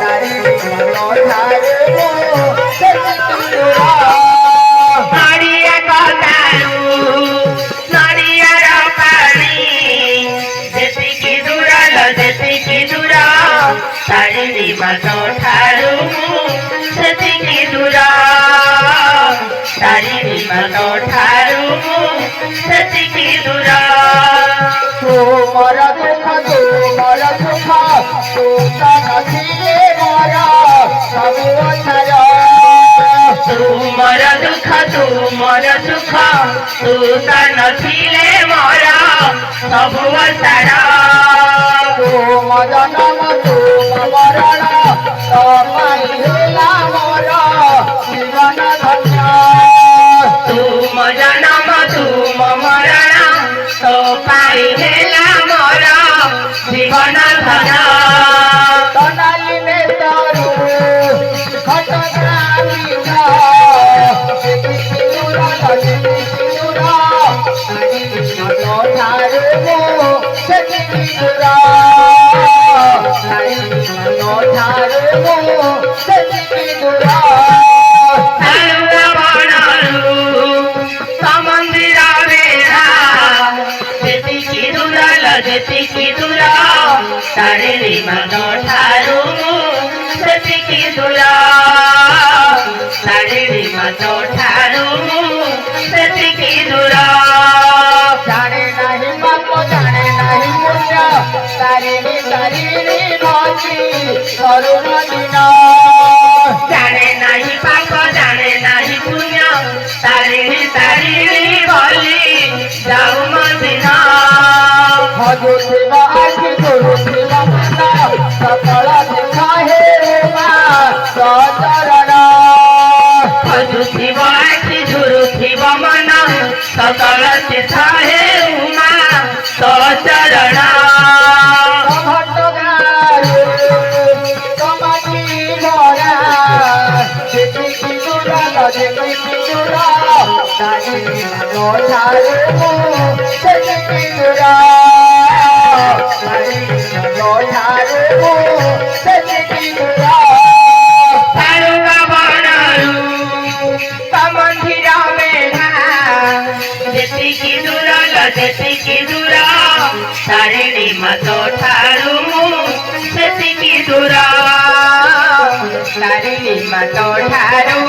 तारिणी मनो ठारू सेतिकी दूर नड़िया कतारू नड़ियार पानी जेतिकी दूर जेतिकी दूर तारिणी मनो ठारू सेतिकी दूर तारिणी मनो ठारू सेतिकी दूर तुमर दुख तू नथिले मोर सबु अछर तुमर दुख तू नथिले मोर सबु अछर तुम जनम तुम मरण तमाई हेला मोर जीवन धन्य तुम जनम तुम मरण तो पाई हेला मोर जीवन धन तनाली ने तारू खटकाली जेतिकी दूर तारिणी मनो ठारू सेतिकी दूर तारिणी मनो ठारू सेतिकी दूर जाने नहीं बाप जाने नहीं पुण्य तारिणी तारिणी भजी करुण दिन जाने नहीं पाप जाने नहीं पुण्य तारिणी तारिणी भली जाऊ मदिना भजुथिबा आखि गुरुथिबा मन सकल देखा हे मा सचरण भजुथिब आखि झुरुथिब मन सकल चिथा हे उमा सचरण भट्टगारू तमाकी मोरा जेतिकी दूर जेतिकी दूर तारिणी मनो ठारू सेतिकी दूर तारिणी मनो ठारू सेतिकी दूर तारुका बनरू तमंदिर मेघा जेतिकी दूर तारिणी मतो ठारू सेतिकी दूर तारिणी मतो ठारू